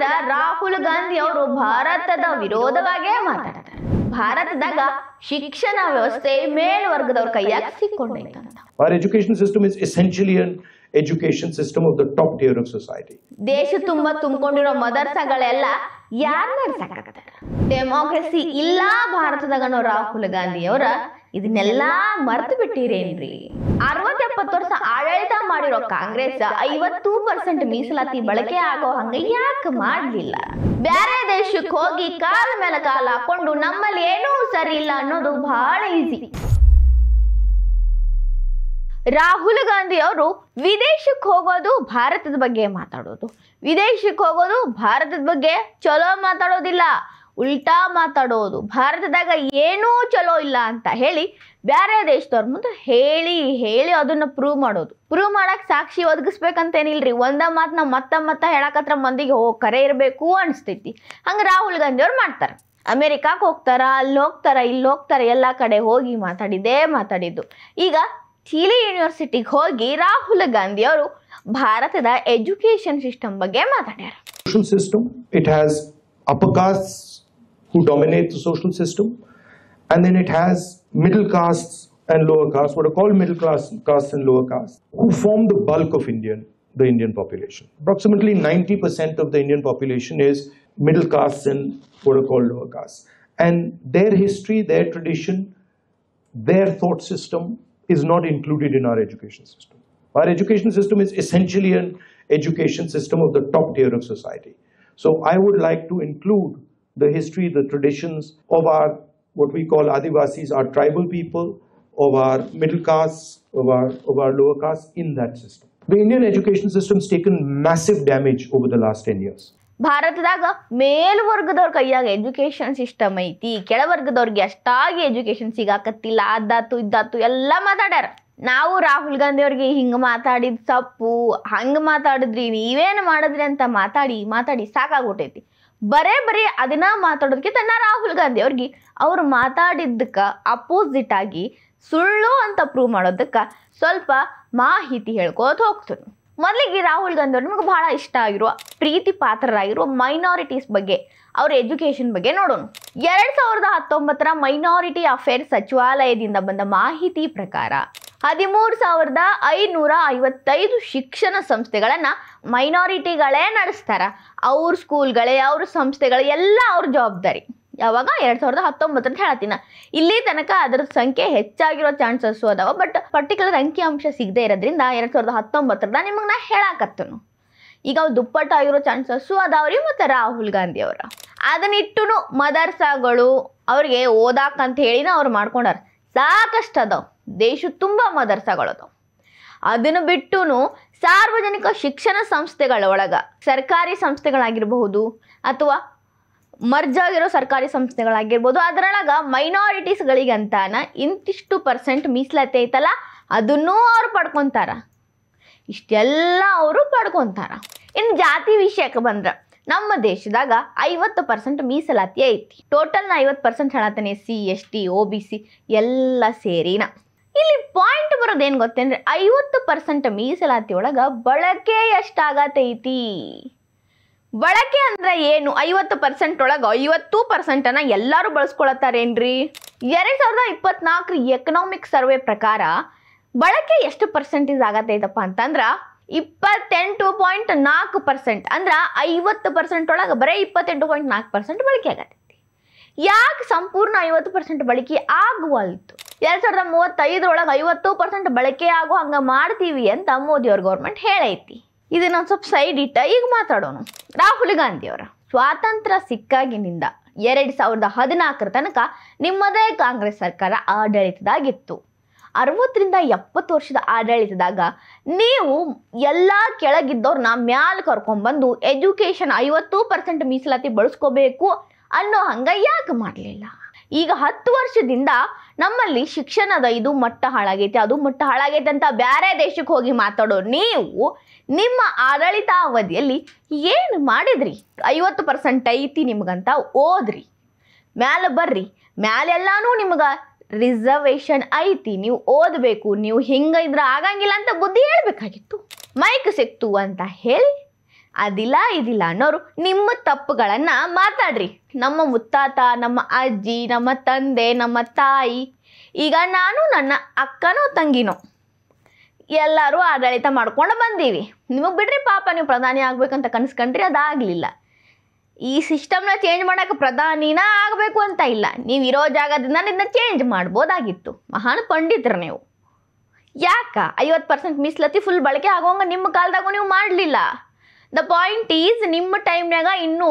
ಆದ್ರ ರಾಹುಲ್ ಗಾಂಧಿ ಅವರು ಭಾರತದ ವಿರೋಧವಾಗೇ ಮಾತಾಡ್ತಾರೆ. ಭಾರತದಾಗ ಶಿಕ್ಷಣ ವ್ಯವಸ್ಥೆ ಮೇಲ್ವರ್ಗದವ್ರ ಕೈಯಾಗ ಸಿಕ್ಕೊಂಡೈತಂತ. Our education system is essentially an education system of the top tier of society. ದೇಶ ತುಂಬಾ ತುಂಬಿಕೊಂಡಿರೋ ಮದರ್ಸಾಗಳೆಲ್ಲ ಯಾರು ನಡ್ಸಕ್ಕಾಗತ್ತಾರ? ಡೆಮೋಕ್ರಸಿ ಇಲ್ಲ ಭಾರತದಾಗನೋ ರಾಹುಲ್ ಗಾಂಧಿ ಅವರ ಇದನ್ನೆಲ್ಲಾ ಮರ್ತು ಬಿಟ್ಟಿರೇನ್ರಿ? 60-70 ವರ್ಷ ಆಡಳಿತ ಮಾಡಿರೋ ಕಾಂಗ್ರೆಸ್ 50% ಮೀಸಲಾತಿ ಬಳಕೆ ಆಗೋ ಹಂಗ ಯಾಕೆ ಮಾಡ್ಲಿಲ್ಲ? ಬೇರೆ ದೇಶಕ್ಕೆ ಹೋಗಿ ಕಾಲ ಮೇಲೆ ಕಾಲ ಹಾಕೊಂಡು ನಮ್ಮಲ್ಲಿ ಏನೂ ಸರಿ ಇಲ್ಲ ಅನ್ನೋದು ಬಹಳ ಈಸಿ. ರಾಹುಲ್ ಗಾಂಧಿ ಅವರು ವಿದೇಶಕ್ಕೆ ಹೋಗೋದು ಭಾರತದ ಬಗ್ಗೆ ಮಾತಾಡೋದು, ವಿದೇಶಕ್ಕೆ ಹೋಗೋದು ಭಾರತದ ಬಗ್ಗೆ ಚಲೋ ಮಾತಾಡೋದಿಲ್ಲ, ಉಲ್ಟಾ ಮಾತಾಡೋದು, ಭಾರತದಾಗ ಏನೂ ಚಲೋ ಇಲ್ಲ ಅಂತ ಹೇಳಿ ಬೇರೆ ದೇಶದವ್ರ ಮುಂದೆ ಹೇಳಿ ಹೇಳಿ ಅದನ್ನ ಪ್ರೂವ್ ಮಾಡೋದು. ಪ್ರೂವ್ ಮಾಡಕ್ ಸಾಕ್ಷಿ ಒದಗಿಸ್ಬೇಕಂತೇನಿಲ್ರಿ, ಒಂದ ಮಾತನ್ನ ಮತ್ತ ಹೇಳಕತ್ರ ಮಂದಿಗೆ ಕರೆ ಇರಬೇಕು ಅನಿಸ್ತೈತಿ. ಹಂಗ ರಾಹುಲ್ ಗಾಂಧಿ ಅವ್ರು ಮಾಡ್ತಾರೆ. ಅಮೆರಿಕಾಕ್ ಹೋಗ್ತಾರ, ಅಲ್ಲಿ ಹೋಗ್ತಾರ, ಇಲ್ಲಿ ಹೋಗ್ತಾರ, ಎಲ್ಲ ಕಡೆ ಹೋಗಿ ಮಾತಾಡಿದ್ದು. ಈಗ ಚಿಲಿ ಯೂನಿವರ್ಸಿಟಿಗೆ ಹೋಗಿ ರಾಹುಲ್ ಗಾಂಧಿ ಅವರು ಭಾರತದ ಎಜುಕೇಶನ್ ಸಿಸ್ಟಮ್ ಬಗ್ಗೆ ಮಾತಾಡ್ಯಾರ. Social system, it has upper castes who dominate the social system, and then it has middle castes and lower castes, what are called middle castes and lower castes, who form the bulk of the Indian population. Approximately 90% of the Indian population is middle castes and what are called lower castes. And their history, their tradition, their thought system is not included in our education system. Our education system is essentially an education system of the top tier of society. So I would like to include the history, the traditions of our, what we call Adivasis, our tribal people, of our middle castes, of our lower castes in that system. The Indian education system has taken massive damage over the last 10 years. ಭಾರತದಾಗ ಮೇಲ್ವರ್ಗದವ್ರ ಕೈಯಾಗ education system ಐತಿ, ಕೆಳವರ್ಗದವ್ರಿಗೆ ಅಷ್ಟಾಗಿ education ಸಿಗಾಕತ್ತಿಲ್ಲ, ಅದಾತು ಇದ್ದಾತು ಎಲ್ಲ ಮಾತಾಡ್ಯಾರ. ನಾವು ರಾಹುಲ್ ಗಾಂಧಿ ಅವ್ರಿಗೆ ಹಿಂಗ ಮಾತಾಡಿದ್ ತಪ್ಪು, ಹಂಗ ಮಾತಾಡಿದ್ರಿ, ನೀವೇನು ಮಾಡಿದ್ರಿ ಅಂತ ಮಾತಾಡಿ ಸಾಕಾಗ್ಬಿಟ್ಟೈತಿ. ಬರೀ ಅದನ್ನ ಮಾತಾಡೋದಕ್ಕಿಂತ ರಾಹುಲ್ ಗಾಂಧಿ ಅವ್ರಿಗೆ ಅವ್ರು ಮಾತಾಡಿದ್ದಕ್ಕ ಅಪೋಸಿಟ್ ಆಗಿ ಸುಳ್ಳು ಅಂತ ಪ್ರೂವ್ ಮಾಡೋದಕ್ಕ ಸ್ವಲ್ಪ ಮಾಹಿತಿ ಹೇಳ್ಕೋತ ಹೋಗ್ತೀನಿ. ಮೊದಲಿಗೆ ರಾಹುಲ್ ಗಾಂಧಿ ಅವ್ರು ನಿಮಗೆ ಬಹಳ ಇಷ್ಟ ಆಗಿರುವ, ಪ್ರೀತಿ ಪಾತ್ರರಾಗಿರುವ ಮೈನಾರಿಟೀಸ್ ಬಗ್ಗೆ, ಅವ್ರ ಎಜುಕೇಶನ್ ಬಗ್ಗೆ ನೋಡೋಣ. 2019 ಮೈನಾರಿಟಿ ಅಫೇರ್ಸ್ ಸಚಿವಾಲಯದಿಂದ ಬಂದ ಮಾಹಿತಿ ಪ್ರಕಾರ 13,555 ಶಿಕ್ಷಣ ಸಂಸ್ಥೆಗಳನ್ನ ಮೈನಾರಿಟಿಗಳೇ ನಡೆಸ್ತಾರ. ಅವ್ರ ಸ್ಕೂಲ್ಗಳೇ, ಅವ್ರ ಸಂಸ್ಥೆಗಳೇ ಎಲ್ಲ ಅವ್ರ ಜವಾಬ್ದಾರಿ. ಯಾವಾಗ 2019 ಅಂತ ಹೇಳತ್ತೀನ. ಇಲ್ಲಿ ತನಕ ಅದರ ಸಂಖ್ಯೆ ಹೆಚ್ಚಾಗಿರೋ ಚಾನ್ಸಸ್ಸು ಅದಾವ, ಬಟ್ ಪರ್ಟಿಕ್ಯುಲರ್ ಅಂಕಿಅಂಶ ಸಿಗದೆ ಇರೋದ್ರಿಂದ 2019 ನಿಮಗೆ ನಾ ಹೇಳಾಕತ್ತನು. ಈಗ ಅವು ದುಪ್ಪಟ್ಟಾಗಿರೋ ಚಾನ್ಸಸ್ಸು ಅದಾವ್ರಿ. ಮತ್ತು ರಾಹುಲ್ ಗಾಂಧಿ ಅವರ ಅದನ್ನಿಟ್ಟು ಮದರ್ಸಾಗಳು ಅವ್ರಿಗೆ ಓದಾಕಂತ ಹೇಳಿನ ಅವ್ರು ಮಾಡ್ಕೊಂಡಾರ. ಸಾಕಷ್ಟು ಅದಾವ, ದೇಶ ತುಂಬ ಮದರ್ಸಾಗಳು ಅದಾವ. ಅದನ್ನು ಬಿಟ್ಟು ಸಾರ್ವಜನಿಕ ಶಿಕ್ಷಣ ಸಂಸ್ಥೆಗಳ ಒಳಗ ಸರ್ಕಾರಿ ಸಂಸ್ಥೆಗಳಾಗಿರಬಹುದು ಅಥವಾ ಮರ್ಜ್ ಆಗಿರೋ ಸರ್ಕಾರಿ ಸಂಸ್ಥೆಗಳಾಗಿರ್ಬೋದು, ಅದರೊಳಗ ಮೈನಾರಿಟೀಸ್ಗಳಿಗಂತಾನ ಇಂತಿಷ್ಟು % ಮೀಸಲಾತಿ ಐತಲ್ಲ, ಅದನ್ನೂ ಅವ್ರು ಪಡ್ಕೊತಾರ. ಇಷ್ಟೆಲ್ಲ ಅವರು ಪಡ್ಕೊತಾರ. ಇನ್ನು ಜಾತಿ ವಿಷಯಕ್ಕೆ ಬಂದ್ರೆ ನಮ್ಮ ದೇಶದಾಗ 50% ಮೀಸಲಾತಿ ಐತಿ. ಟೋಟಲ್ನ 50% ಹೇಳತ್ತೇನೆ, SC ST OBC ಎಲ್ಲ ಸೇರಿನ. ಇಲ್ಲಿ ಪಾಯಿಂಟ್ ಬರೋದೇನು ಗೊತ್ತೇನ್ರಿ, 50% ಮೀಸಲಾತಿ ಒಳಗ ಬಳಕೆ ಎಷ್ಟಾಗತೈತಿ? ಬಳಕೆ ಅಂದ್ರೆ ಏನು? 50% ಒಳಗೆ 50% ಎಲ್ಲರೂ ಬಳಸ್ಕೊಳತ್ತಾರೇನ್ರಿ? 2024 ಎಕನಾಮಿಕ್ ಸರ್ವೆ ಪ್ರಕಾರ ಬಳಕೆ ಎಷ್ಟು % ಆಗತೈತಪ್ಪ ಅಂತಂದ್ರ 28.4%. ಅಂದ್ರ 50% ಒಳಗೆ ಬರೀ 28.4% ಬಳಕೆ ಆಗತೈತಿ. ಯಾಕೆ ಸಂಪೂರ್ಣ 50% ಬಳಕೆ ಆಗುವಲ್ತು? 2035 ಒಳಗೆ 50% ಬಳಕೆ ಆಗೋ ಹಂಗ ಮಾಡ್ತೀವಿ ಅಂತ ಮೋದಿ ಅವ್ರ ಗೌರ್ಮೆಂಟ್ ಹೇಳೈತಿ. ಇದನ್ನ ಸ್ವಲ್ಪ ಸೈಡ್ ಇಟ್ಟ ಈಗ ಮಾತಾಡೋಣ. ರಾಹುಲ್ ಗಾಂಧಿ ಅವರ ಸ್ವಾತಂತ್ರ್ಯ ಸಿಕ್ಕಾಗಿನಿಂದ 2014 ತನಕ ನಿಮ್ಮದೇ ಕಾಂಗ್ರೆಸ್ ಸರ್ಕಾರ ಆಡಳಿತದಾಗಿತ್ತು. 60ರಿಂದ 70 ವರ್ಷದ ಆಡಳಿತದಾಗ ನೀವು ಎಲ್ಲ ಕೆಳಗಿದ್ದವ್ರನ್ನ ಮ್ಯಾಲ ಕರ್ಕೊಂಡ್ಬಂದು ಎಜುಕೇಶನ್ 50% ಮೀಸಲಾತಿ ಬಳಸ್ಕೋಬೇಕು ಅನ್ನೋ ಹಂಗ ಯಾಕೆ ಮಾಡಲಿಲ್ಲ? ಈಗ 10 ವರ್ಷದಿಂದ ನಮ್ಮಲ್ಲಿ ಶಿಕ್ಷಣದ ಇದು ಮಟ್ಟ ಹಾಳಾಗೈತೆ, ಅದು ಮಟ್ಟ ಹಾಳಾಗೈತೆ ಅಂತ ಬೇರೆ ದೇಶಕ್ಕೆ ಹೋಗಿ ಮಾತಾಡೋ ನೀವು ನಿಮ್ಮ ಆಡಳಿತಾವಧಿಯಲ್ಲಿ ಏನು ಮಾಡಿದ್ರಿ? 50% ಐತಿ ನಿಮ್ಗಂತ ಓದ್ರಿ, ಮ್ಯಾಲೆ ಬರ್ರಿ, ಮ್ಯಾಲೆಲ್ಲಾನು ನಿಮ್ಗೆ ರಿಸರ್ವೇಷನ್ ಐತಿ, ನೀವು ಓದಬೇಕು, ನೀವು ಹಿಂಗ ಇದ್ರೆ ಆಗಂಗಿಲ್ಲ ಅಂತ ಬುದ್ಧಿ ಹೇಳ್ಬೇಕಾಗಿತ್ತು. ಮೈಕ್ ಸಿಕ್ತು ಅಂತ ಹೇಳಿ ಅದಿಲ್ಲ ಇದಿಲ್ಲ ಅನ್ನೋರು ನಿಮ್ಮ ತಪ್ಪುಗಳನ್ನು ಮಾತಾಡ್ರಿ. ನಮ್ಮ ಮುತ್ತಾತ, ನಮ್ಮ ಅಜ್ಜಿ, ನಮ್ಮ ತಂದೆ, ನಮ್ಮ ತಾಯಿ, ಈಗ ನಾನು ನನ್ನ ಅಕ್ಕನೋ ತಂಗಿನೋ ಎಲ್ಲರೂ ಆಡಳಿತ ಮಾಡ್ಕೊಂಡು ಬಂದೀವಿ. ನಿಮಗೆ ಬಿಡ್ರಿ ಪಾಪ, ನೀವು ಪ್ರಧಾನಿ ಆಗ್ಬೇಕಂತ ಕನಸ್ಕೊಂಡ್ರಿ, ಅದಾಗಲಿಲ್ಲ. ಈ ಸಿಸ್ಟಮ್ನ ಚೇಂಜ್ ಮಾಡೋಕೆ ಪ್ರಧಾನಿನ ಆಗಬೇಕು ಅಂತ ಇಲ್ಲ, ನೀವು ಇರೋ ಜಾಗದಿಂದ ಇದನ್ನ ಚೇಂಜ್ ಮಾಡ್ಬೋದಾಗಿತ್ತು. ಮಹಾನ್ ಪಂಡಿತರು ನೀವು. ಯಾಕ 50% ಮೀಸಲಾತಿ ಫುಲ್ ಬಳಕೆ ಆಗೋಂಗ ನಿಮ್ಮ ಕಾಲದಾಗೂ ನೀವು ಮಾಡಲಿಲ್ಲ? ದ ಪಾಯಿಂಟ್ ಈಸ್, ನಿಮ್ಮ ಟೈಮ್ನಾಗ ಇನ್ನೂ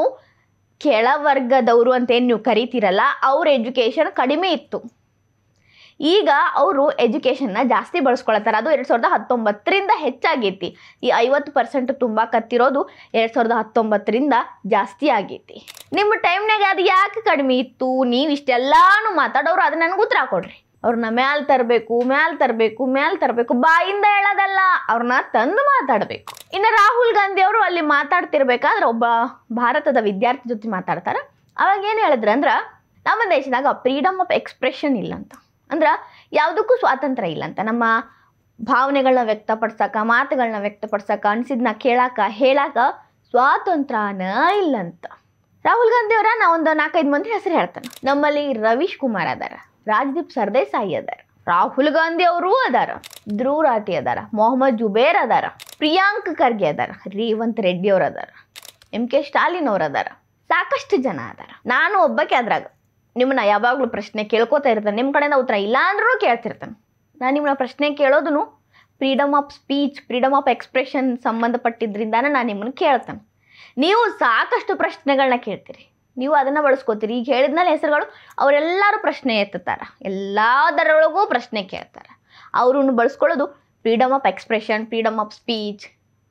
ಕೆಳವರ್ಗದವರು ಅಂತೇನು ನೀವು ಕರಿತೀರಲ್ಲ, ಅವ್ರ ಎಜುಕೇಷನ್ ಕಡಿಮೆ ಇತ್ತು. ಈಗ ಅವರು ಎಜುಕೇಷನ್ನ ಜಾಸ್ತಿ ಬಳಸ್ಕೊಳತ್ತಾರೆ. ಅದು 2019ರಿಂದ ಹೆಚ್ಚಾಗೈತಿ. ಈ 50% ತುಂಬ ಕತ್ತಿರೋದು 2019ರಿಂದ ಜಾಸ್ತಿ ಆಗೈತಿ. ನಿಮ್ಮ ಟೈಮ್ನಾಗ ಅದು ಯಾಕೆ ಕಡಿಮೆ ಇತ್ತು? ನೀವು ಇಷ್ಟೆಲ್ಲಾನು ಮಾತಾಡೋರು ಅದು ನನಗೆ ಉತ್ತರ ಕೊಡ್ರಿ. ಅವ್ರನ್ನ ಮ್ಯಾಲೆ ತರಬೇಕು, ಬಾಯಿಂದ ಹೇಳೋದಲ್ಲ, ಅವ್ರನ್ನ ತಂದು ಮಾತಾಡಬೇಕು. ಇನ್ನು ರಾಹುಲ್ ಗಾಂಧಿ ಅವರು ಅಲ್ಲಿ ಮಾತಾಡ್ತಿರ್ಬೇಕಾದ್ರೆ ಒಬ್ಬ ಭಾರತದ ವಿದ್ಯಾರ್ಥಿ ಜೊತೆ ಮಾತಾಡ್ತಾರೆ. ಅವಾಗ ಏನು ಹೇಳಿದ್ರು ಅಂದ್ರೆ, ನಮ್ಮ ದೇಶದಾಗ ಫ್ರೀಡಮ್ ಆಫ್ ಎಕ್ಸ್ಪ್ರೆಷನ್ ಇಲ್ಲ ಅಂತ, ಅಂದ್ರೆ ಯಾವುದಕ್ಕೂ ಸ್ವಾತಂತ್ರ್ಯ ಇಲ್ಲ ಅಂತ. ನಮ್ಮ ಭಾವನೆಗಳನ್ನ ವ್ಯಕ್ತಪಡ್ಸಕ್ಕೆ, ಮಾತುಗಳನ್ನ ವ್ಯಕ್ತಪಡ್ಸಕ್ಕೆ, ಅನಿಸಿದ್ನ ಕೇಳಕ್ಕೆ ಹೇಳಕ್ಕೆ ಸ್ವಾತಂತ್ರ್ಯನ ಇಲ್ಲಂತ. ರಾಹುಲ್ ಗಾಂಧಿ ಅವರ ನಾ ಒಂದು 4-5 ಮಂದಿ ಹೆಸರು ಹೇಳ್ತಾನೆ. ನಮ್ಮಲ್ಲಿ ರವೀಶ್ ಕುಮಾರ್ ಅದಾರ, ರಾಜದೀಪ್ ಸರ್ದೇಸಾಯಿ ಅದಾರ, ರಾಹುಲ್ ಗಾಂಧಿ ಅವರು ಅದಾರ, ಧ್ರುವ ರಾಠಿ ಅದಾರ, ಮೊಹಮ್ಮದ್ ಜುಬೇರ್ ಅದಾರ, ಪ್ರಿಯಾಂಕ್ ಖರ್ಗೆ ಅದಾರ, ರೇವಂತ್ ರೆಡ್ಡಿ ಅವ್ರು ಅದಾರ, MK ಸ್ಟಾಲಿನ್ ಅವ್ರು ಅದಾರ, ಸಾಕಷ್ಟು ಜನ ಅದಾರ. ನಾನು ಒಬ್ಬಕ್ಕೆ ಅದ್ರಾಗ ನಿಮ್ಮನ್ನ ಯಾವಾಗಲೂ ಪ್ರಶ್ನೆ ಕೇಳ್ಕೊತಾ ಇರ್ತಾನೆ. ನಿಮ್ಮ ಕಡೆಯಿಂದ ಉತ್ತರ ಇಲ್ಲ ಅಂದ್ರೂ ಕೇಳ್ತಿರ್ತಾನೆ. ನಾನು ನಿಮ್ಮನ್ನ ಪ್ರಶ್ನೆ ಕೇಳೋದನ್ನು freedom of speech, freedom of expression ಸಂಬಂಧಪಟ್ಟಿದ್ರಿಂದಾನೆ ನಾನು ನಿಮ್ಮನ್ನು ಕೇಳ್ತಾನೆ. ನೀವು ಸಾಕಷ್ಟು ಪ್ರಶ್ನೆಗಳನ್ನ ಕೇಳ್ತೀರಿ, ನೀವು ಅದನ್ನು ಬಳಸ್ಕೋತೀರಿ. ಈಗ ಹೇಳಿದ್ಮೇಲೆ ಹೆಸರುಗಳು ಅವರೆಲ್ಲರೂ ಪ್ರಶ್ನೆ ಎತ್ತುತ್ತಾರೆ, ಎಲ್ಲದರೊಳಗೂ ಪ್ರಶ್ನೆ ಕೇಳ್ತಾರೆ. ಅವ್ರನ್ನು ಬಳಸ್ಕೊಳ್ಳೋದು freedom of expression, freedom of speech,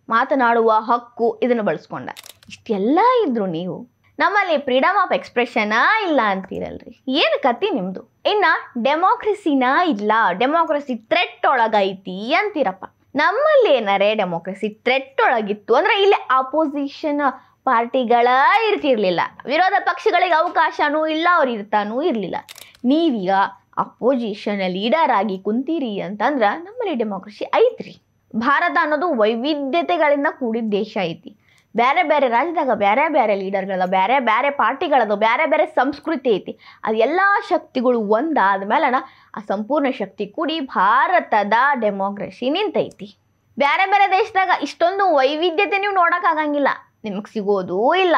ಮಾತನಾಡುವ ಹಕ್ಕು, ಇದನ್ನು ಬಳಸ್ಕೊಂಡ. ಇಷ್ಟೆಲ್ಲ ಇದ್ರು ನೀವು ನಮ್ಮಲ್ಲಿ ಫ್ರೀಡಮ್ ಆಫ್ ಎಕ್ಸ್ಪ್ರೆಷನ್ ಇಲ್ಲ ಅಂತೀರಲ್ರಿ, ಏನು ಕತಿ ನಿಮ್ಮದು? ಇನ್ನು ಡೆಮೋಕ್ರಸಿನ ಇಲ್ಲ, ಡೆಮೋಕ್ರಸಿ ಥ್ರೆಟ್ ಒಳಗೈತಿ ಅಂತೀರಪ್ಪ. ನಮ್ಮಲ್ಲಿ ಏನಾರೇ ಡೆಮೋಕ್ರಸಿ ಥ್ರೆಟ್ ಒಳಗಿತ್ತು ಅಂದರೆ ಇಲ್ಲಿ ಅಪೋಸಿಷನ್ ಪಾರ್ಟಿಗಳ ಇರ್ತಿರ್ಲಿಲ್ಲ, ವಿರೋಧ ಪಕ್ಷಗಳಿಗೆ ಅವಕಾಶನೂ ಇಲ್ಲ, ಅವ್ರು ಇರ್ತಾನೂ ಇರಲಿಲ್ಲ. ನೀವೀಗ ಅಪೋಸಿಷನ್ ಲೀಡರ್ ಆಗಿ ಕುಂತೀರಿ ಅಂತಂದ್ರೆ ನಮ್ಮಲ್ಲಿ ಡೆಮೋಕ್ರಸಿ ಐತ್ರಿ. ಭಾರತ ಅನ್ನೋದು ವೈವಿಧ್ಯತೆಗಳಿಂದ ಕೂಡಿದ ದೇಶ ಐತಿ. ಬೇರೆ ಬೇರೆ ರಾಜ್ಯದಾಗ ಬೇರೆ ಬೇರೆ ಲೀಡರ್ಗಳದ, ಬೇರೆ ಬೇರೆ ಪಾರ್ಟಿಗಳದು, ಬೇರೆ ಬೇರೆ ಸಂಸ್ಕೃತಿ ಐತಿ. ಅದೆಲ್ಲ ಶಕ್ತಿಗಳು ಒಂದಾದ್ಮೇಲೆ ಆ ಸಂಪೂರ್ಣ ಶಕ್ತಿ ಕೂಡಿ ಭಾರತದ ಡೆಮೋಕ್ರಸಿ ನಿಂತೈತಿ. ಬೇರೆ ಬೇರೆ ದೇಶದಾಗ ಇಷ್ಟೊಂದು ವೈವಿಧ್ಯತೆ ನೀವು ನೋಡೋಕ್ಕಾಗಂಗಿಲ್ಲ, ನಿಮಗೆ ಸಿಗೋದೂ ಇಲ್ಲ.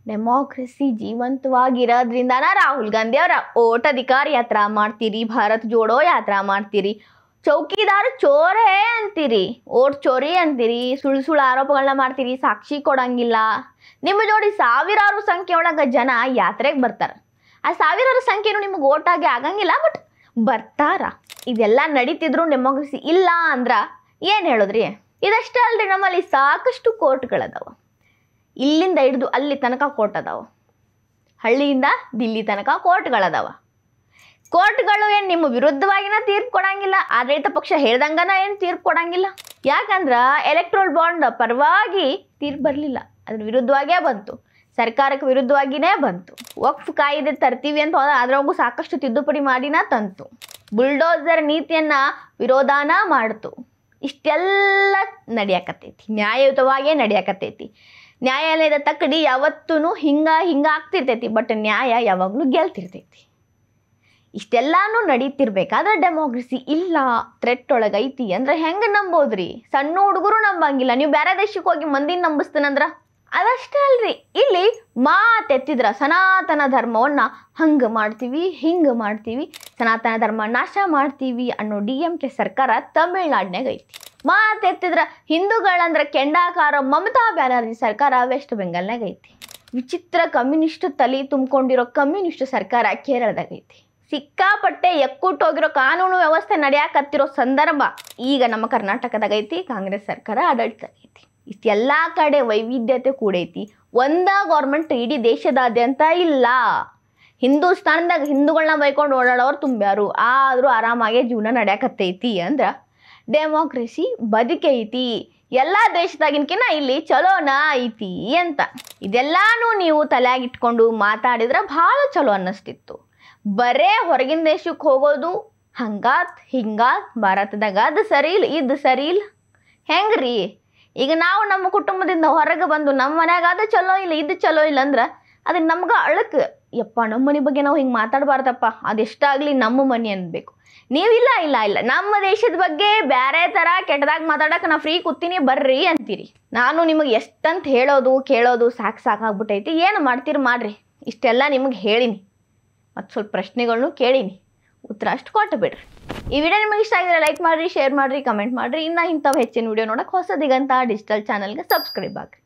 ಡೆಮೋಕ್ರಸಿ ಜೀವಂತವಾಗಿರೋದ್ರಿಂದಾನ ರಾಹುಲ್ ಗಾಂಧಿ ಅವರ ಓಟ್ ಅಧಿಕಾರ ಯಾತ್ರಾ ಮಾಡ್ತೀರಿ, ಭಾರತ್ ಜೋಡೋ ಯಾತ್ರಾ ಮಾಡ್ತೀರಿ, ಚೌಕಿದಾರ ಚೋರೇ ಅಂತೀರಿ, ಓಟ್ ಚೋರಿ ಅಂತೀರಿ, ಸುಳ್ಳು ಆರೋಪಗಳನ್ನ ಮಾಡ್ತೀರಿ, ಸಾಕ್ಷಿ ಕೊಡಂಗಿಲ್ಲ. ನಿಮ್ಮ ಜೋಡಿ ಸಾವಿರಾರು ಸಂಖ್ಯೆ ಒಳಗೆ ಜನ ಯಾತ್ರೆಗೆ ಬರ್ತಾರೆ. ಆ ಸಾವಿರಾರು ಸಂಖ್ಯೆನೂ ನಿಮಗೆ ಓಟಾಗಿ ಆಗಂಗಿಲ್ಲ, ಬಟ್ ಬರ್ತಾರ. ಇದೆಲ್ಲ ನಡೀತಿದ್ರು ಡೆಮೋಕ್ರಸಿ ಇಲ್ಲ ಅಂದ್ರೆ ಏನು ಹೇಳಿದ್ರಿ? ಇದಷ್ಟೇ ಅಲ್ರಿ, ನಮ್ಮಲ್ಲಿ ಸಾಕಷ್ಟು ಕೋರ್ಟ್ಗಳದಾವ. ಇಲ್ಲಿಂದ ಹಿಡಿದು ಅಲ್ಲಿ ತನಕ ಕೋರ್ಟ್ ಅದಾವ, ಹಳ್ಳಿಯಿಂದ ದಿಲ್ಲಿ ತನಕ ಕೋರ್ಟ್ಗಳದಾವ. ಕೋರ್ಟ್ಗಳು ಏನು ನಿಮ್ಮ ವಿರುದ್ಧವಾಗಿನ ತೀರ್ಪು ಕೊಡಂಗಿಲ್ಲ, ಆಡಳಿತ ಪಕ್ಷ ಹೇಳ್ದಂಗನ ಏನು ತೀರ್ಪು ಕೊಡಂಗಿಲ್ಲ. ಯಾಕಂದ್ರೆ ಎಲೆಕ್ಟ್ರೋಲ್ ಬಾಂಡ್ ಪರವಾಗಿ ತೀರ್ಪು ಬರಲಿಲ್ಲ, ಅದ್ರ ವಿರುದ್ಧವಾಗೇ ಬಂತು, ಸರ್ಕಾರಕ್ಕೆ ವಿರುದ್ಧವಾಗಿಯೇ ಬಂತು. ವಕ್ಫ್ ಕಾಯ್ದೆ ತರ್ತೀವಿ ಅಂತ ಹೋದ, ಅದ್ರಾಗೂ ಸಾಕಷ್ಟು ತಿದ್ದುಪಡಿ ಮಾಡಿನ ತಂತು. ಬುಲ್ಡೋಸರ್ ನೀತಿಯನ್ನು ವಿರೋಧಾನ ಮಾಡ್ತು. ಇಷ್ಟೆಲ್ಲ ನಡೆಯಕತ್ತೈತಿ, ನ್ಯಾಯಯುತವಾಗೇ ನಡೆಯಕತ್ತೈತಿ. ನ್ಯಾಯಾಲಯದ ತಕ್ಕಡಿ ಯಾವತ್ತೂ ಹಿಂಗೆ ಆಗ್ತಿರ್ತೈತಿ, ಬಟ್ ನ್ಯಾಯ ಯಾವಾಗಲೂ ಗೆಲ್ತಿರ್ತೈತಿ. ಇಷ್ಟೆಲ್ಲಾನು ನಡೀತಿರ್ಬೇಕಾದ್ರೆ ಡೆಮೋಕ್ರಸಿ ಇಲ್ಲ, ಥ್ರೆಟ್ ಒಳಗೈತಿ ಅಂದ್ರೆ ಹೆಂಗೆ ನಂಬೋದ್ರಿ? ಸಣ್ಣ ಹುಡುಗರು ನಂಬಂಗಿಲ್ಲ, ನೀವು ಬೇರೆ ದೇಶಕ್ಕೆ ಹೋಗಿ ಮಂದಿನ ನಂಬಿಸ್ತೀನಂದ್ರ ಅದಷ್ಟೇ ಅಲ್ರಿ. ಇಲ್ಲಿ ಮಾತೆತ್ತಿದ್ರ ಸನಾತನ ಧರ್ಮವನ್ನು ಹಂಗೆ ಮಾಡ್ತೀವಿ, ಹಿಂಗೆ ಮಾಡ್ತೀವಿ, ಸನಾತನ ಧರ್ಮ ನಾಶ ಮಾಡ್ತೀವಿ ಅನ್ನೋ DMK ಸರ್ಕಾರ ತಮಿಳ್ನಾಡಿನಾಗ ಐತಿ. ಮಾತೆತ್ತಿದ್ರ ಹಿಂದೂಗಳಂದ್ರೆ ಕೆಂಡಾಕಾರ ಮಮತಾ ಬ್ಯಾನರ್ಜಿ ಸರ್ಕಾರ ವೆಸ್ಟ್ ಬೆಂಗಾಲ್ನಾಗ ಐತಿ. ವಿಚಿತ್ರ ಕಮ್ಯುನಿಸ್ಟ್ ತಲೆ ತುಂಬಿಕೊಂಡಿರೋ ಕಮ್ಯುನಿಸ್ಟ್ ಸರ್ಕಾರ ಕೇರಳದಾಗ ಐತಿ. ಸಿಕ್ಕಾಪಟ್ಟೆ ಎಕ್ಕುಟ್ಟೋಗಿರೋ ಕಾನೂನು ವ್ಯವಸ್ಥೆ ನಡೆಯಾಕತ್ತಿರೋ ಸಂದರ್ಭ ಈಗ ನಮ್ಮ ಕರ್ನಾಟಕದಾಗ ಐತಿ. ಕಾಂಗ್ರೆಸ್ ಸರ್ಕಾರ ಆಡಳಿತ ಐತಿ. ಇಷ್ಟೆಲ್ಲ ಕಡೆ ವೈವಿಧ್ಯತೆ ಕೂಡೈತಿ. ಒಂದೇ ಗೌರ್ಮೆಂಟ್ ಇಡೀ ದೇಶದಾದ್ಯಂತ ಇಲ್ಲ. ಹಿಂದೂಸ್ತಾನದಾಗ ಹಿಂದೂಗಳನ್ನ ಬೈಕೊಂಡು ಓಡಾಡೋರು ತುಂಬ್ಯಾರು, ಆದರೂ ಆರಾಮಾಗೆ ಜೀವನ ನಡೆಯಕತ್ತೈತಿ ಅಂದ್ರೆ ಡೆಮೋಕ್ರಸಿ ಬದುಕೈತಿ. ಎಲ್ಲ ದೇಶದಾಗಿನ್ಕಿನ್ನ ಇಲ್ಲಿ ಚಲೋನ ಐತಿ ಅಂತ. ಇದೆಲ್ಲಾನು ನೀವು ತಲೆಯಾಗಿಟ್ಕೊಂಡು ಮಾತಾಡಿದ್ರೆ ಭಾಳ ಚಲೋ ಅನ್ನಿಸ್ತಿತ್ತು. ಬರೇ ಹೊರಗಿನ ದೇಶಕ್ಕೆ ಹೋಗೋದು ಹಂಗಾತ್ ಹಿಂಗಾತ್, ಭಾರತದಾಗ ಅದು ಸರಿ ಇಲ್ಲ, ಇದು ಸರಿ ಇಲ್ಲ, ಹೆಂಗ್ರಿ? ಈಗ ನಾವು ನಮ್ಮ ಕುಟುಂಬದಿಂದ ಹೊರಗೆ ಬಂದು ನಮ್ಮ ಮನ್ಯಾಗ ಅದು ಚಲೋ ಇಲ್ಲ ಇದು ಚಲೋ ಇಲ್ಲ ಅಂದ್ರೆ ಅದು ನಮ್ಗೆ ಅಳಕ್ಕೆ ಯಪ್ಪ ನಮ್ಮ ಮನೆ ಬಗ್ಗೆ ನಾವು ಹಿಂಗೆ ಮಾತಾಡಬಾರ್ದಪ್ಪ ಅದೆಷ್ಟಾಗಲಿ ನಮ್ಮ ಮನೆ ಅನ್ಬೇಕು. ನೀವಿಲ್ಲ ಇಲ್ಲ ಇಲ್ಲ ನಮ್ಮ ದೇಶದ ಬಗ್ಗೆ ಬೇರೆ ಥರ ಕೆಟ್ಟದಾಗ ಮಾತಾಡಕ್ಕೆ ನಾ ಫ್ರೀ ಕೂತೀನಿ ಬರ್ರಿ ಅಂತೀರಿ. ನಾನು ನಿಮಗೆ ಎಷ್ಟಂತ ಹೇಳೋದು ಕೇಳೋದು ಸಾಕಾಗ್ಬಿಟ್ಟೈತಿ. ಏನು ಮಾಡ್ತೀರಿ ಮಾಡ್ರಿ, ಇಷ್ಟೆಲ್ಲ ನಿಮಗೆ ಹೇಳಿನಿ, ಮತ್ತು ಸ್ವಲ್ಪ ಪ್ರಶ್ನೆಗಳನ್ನು ಕೇಳೀನಿ, ಉತ್ತರ ಅಷ್ಟು ಕೊಟ್ಟು ಬಿಡ್ರಿ. ಈ ವಿಡಿಯೋ ನಿಮಗೆ ಇಷ್ಟ ಆಗಿದ್ರೆ ಲೈಕ್ ಮಾಡಿರಿ, ಶೇರ್ ಮಾಡಿರಿ, ಕಮೆಂಟ್ ಮಾಡಿರಿ. ಇನ್ನು ಇಂಥವು ಹೆಚ್ಚಿನ ವಿಡಿಯೋ ನೋಡೋಕೆ ಹೊಸ ದಿಗಂತ ಡಿಜಿಟಲ್ ಚಾನಲ್ಗೆ ಸಬ್ಸ್ಕ್ರೈಬ್ ಆಗಿರಿ.